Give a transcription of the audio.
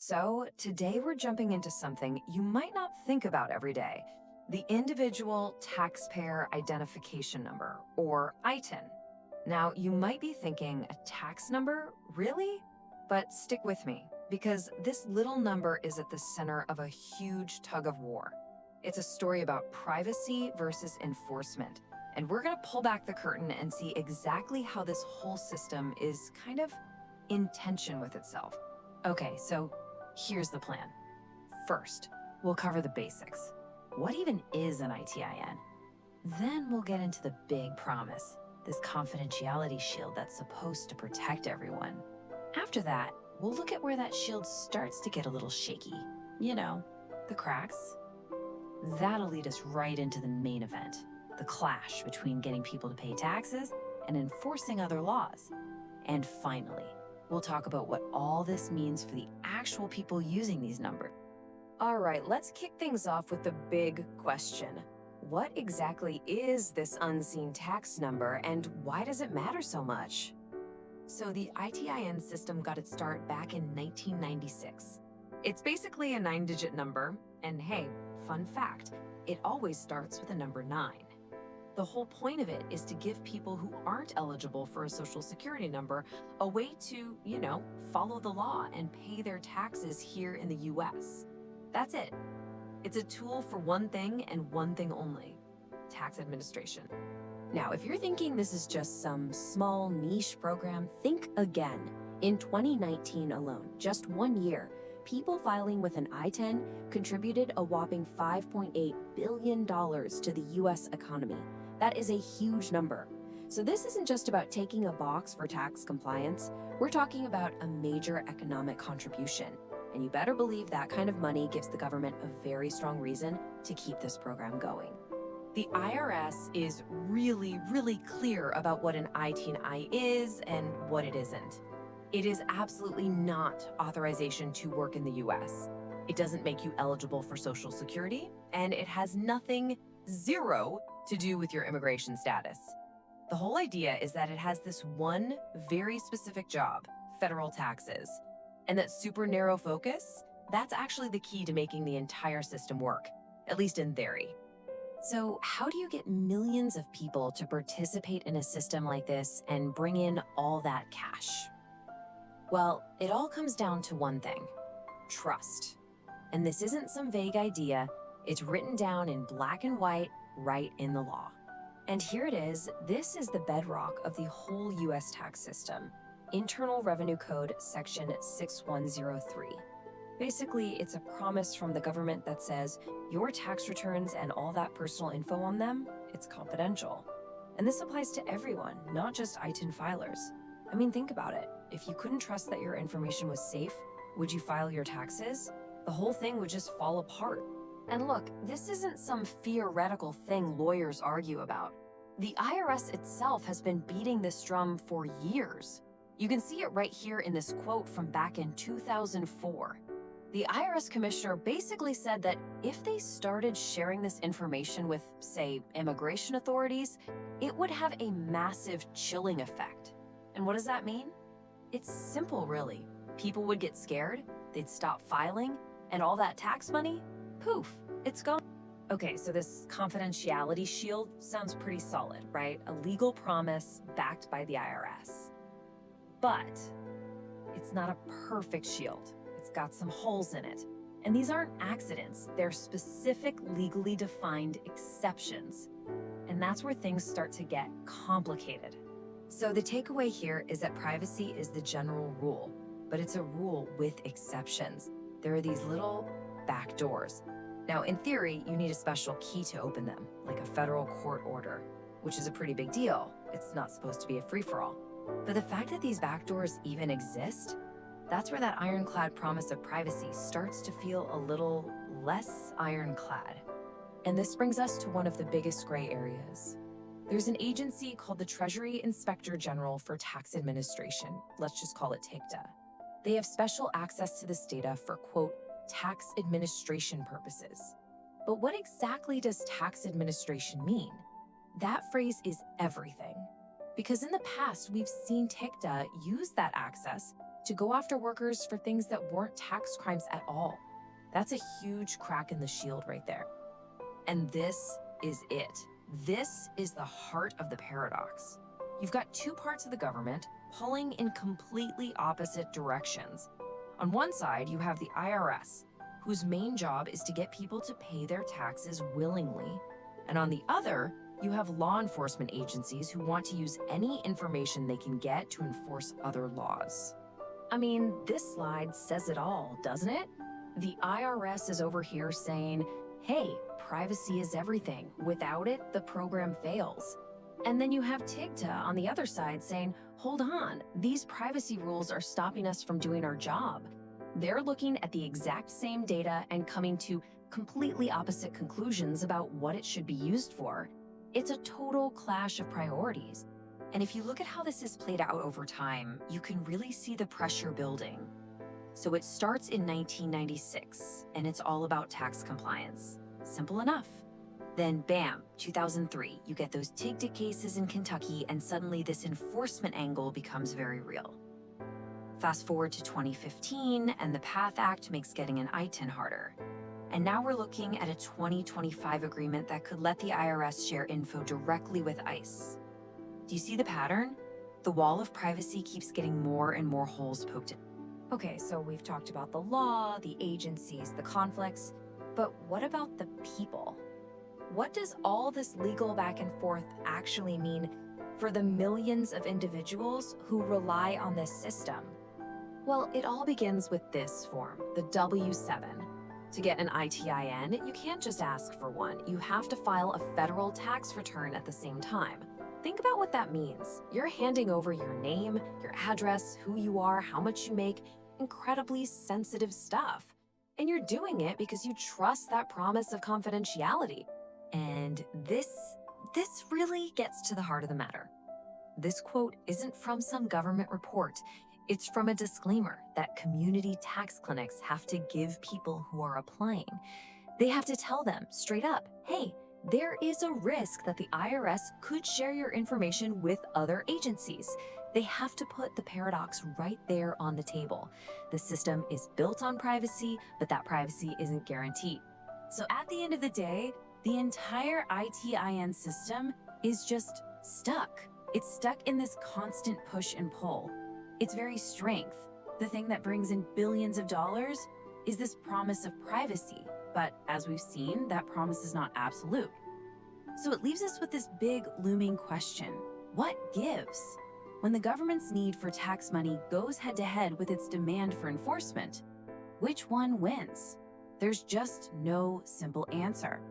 So today we're jumping into something you might not think about every day, the Individual Taxpayer Identification Number, or ITIN. Now, you might be thinking, a tax number? Really? But stick with me, because this little number is at the center of a huge tug of war. It's a story about privacy versus enforcement, and we're gonna pull back the curtain and see exactly how this whole system is kind of in tension with itself. Okay, so here's the plan. First, we'll cover the basics. What even is an ITIN? Then we'll get into the big promise, this confidentiality shield that's supposed to protect everyone. After that, we'll look at where that shield starts to get a little shaky. You know, the cracks. That'll lead us right into the main event, the clash between getting people to pay taxes and enforcing other laws. And finally, we'll talk about what all this means for the actual people using these numbers. All right, let's kick things off with the big question. What exactly is this unseen tax number, and why does it matter so much? So the ITIN system got its start back in 1996. It's basically a 9-digit number, and hey, fun fact, it always starts with a number 9. The whole point of it is to give people who aren't eligible for a social security number a way to, follow the law and pay their taxes here in the US. That's it. It's a tool for one thing and one thing only: tax administration. Now, if you're thinking this is just some small niche program, think again. In 2019 alone, just 1 year, people filing with an ITIN contributed a whopping $5.8 billion to the US economy. That is a huge number. So this isn't just about taking a box for tax compliance. We're talking about a major economic contribution. And you better believe that kind of money gives the government a very strong reason to keep this program going. The IRS is really clear about what an ITIN is and what it isn't. It is absolutely not authorization to work in the US. It doesn't make you eligible for Social Security, and it has zero to do with your immigration status. The whole idea is that it has this one very specific job, federal taxes. And that super narrow focus, that's actually the key to making the entire system work, at least in theory. So how do you get millions of people to participate in a system like this and bring in all that cash? Well, it all comes down to one thing: trust. And this isn't some vague idea. It's written down in black and white, right in the law. And here it is. This is the bedrock of the whole US tax system. Internal Revenue Code, Section 6103. Basically, it's a promise from the government that says your tax returns and all that personal info on them, it's confidential. And this applies to everyone, not just ITIN filers. I mean, think about it. If you couldn't trust that your information was safe, would you file your taxes? The whole thing would just fall apart. And look, this isn't some theoretical thing lawyers argue about. The IRS itself has been beating this drum for years. You can see it right here in this quote from back in 2004. The IRS commissioner basically said that if they started sharing this information with, say, immigration authorities, it would have a massive chilling effect. And what does that mean? It's simple, really. People would get scared, they'd stop filing, and all that tax money, poof, it's gone. Okay, so this confidentiality shield sounds pretty solid, right? A legal promise backed by the IRS. But it's not a perfect shield. It's got some holes in it. And these aren't accidents. They're specific, legally defined exceptions. And that's where things start to get complicated. So the takeaway here is that privacy is the general rule, but it's a rule with exceptions. There are these little back doors. Now, in theory, you need a special key to open them, like a federal court order, which is a pretty big deal. It's not supposed to be a free-for-all. But the fact that these backdoors even exist, that's where that ironclad promise of privacy starts to feel a little less ironclad. And this brings us to one of the biggest gray areas. There's an agency called the Treasury Inspector General for Tax Administration. Let's just call it TIGTA. They have special access to this data for, quote, tax administration purposes. But what exactly does tax administration mean? That phrase is everything. Because in the past, we've seen TIGTA use that access to go after workers for things that weren't tax crimes at all. That's a huge crack in the shield right there. And this is it. This is the heart of the paradox. You've got two parts of the government pulling in completely opposite directions. On one side, you have the IRS, whose main job is to get people to pay their taxes willingly. And on the other, you have law enforcement agencies who want to use any information they can get to enforce other laws. I mean, this slide says it all, doesn't it? The IRS is over here saying, hey, privacy is everything. Without it, the program fails. And then you have TIGTA on the other side saying, hold on, these privacy rules are stopping us from doing our job. They're looking at the exact same data and coming to completely opposite conclusions about what it should be used for. It's a total clash of priorities. And if you look at how this is played out over time, you can really see the pressure building. So it starts in 1996, and it's all about tax compliance. Simple enough. Then bam, 2003, you get those TIGTA cases in Kentucky, and suddenly this enforcement angle becomes very real. Fast forward to 2015, and the PATH Act makes getting an ITIN harder. And now we're looking at a 2025 agreement that could let the IRS share info directly with ICE. Do you see the pattern? The wall of privacy keeps getting more and more holes poked in. Okay, so we've talked about the law, the agencies, the conflicts, but what about the people? What does all this legal back and forth actually mean for the millions of individuals who rely on this system? Well, it all begins with this form, the W-7. To get an ITIN, you can't just ask for one. You have to file a federal tax return at the same time. Think about what that means. You're handing over your name, your address, who you are, how much you make, incredibly sensitive stuff. And you're doing it because you trust that promise of confidentiality. And this really gets to the heart of the matter. This quote isn't from some government report. It's from a disclaimer that community tax clinics have to give people who are applying. They have to tell them straight up, hey, there is a risk that the IRS could share your information with other agencies. They have to put the paradox right there on the table. The system is built on privacy, but that privacy isn't guaranteed. So at the end of the day, the entire ITIN system is just stuck. It's stuck in this constant push and pull. Its very strength, the thing that brings in billions of dollars, is this promise of privacy. But as we've seen, that promise is not absolute. So it leaves us with this big looming question. What gives? When the government's need for tax money goes head to head with its demand for enforcement, which one wins? There's just no simple answer.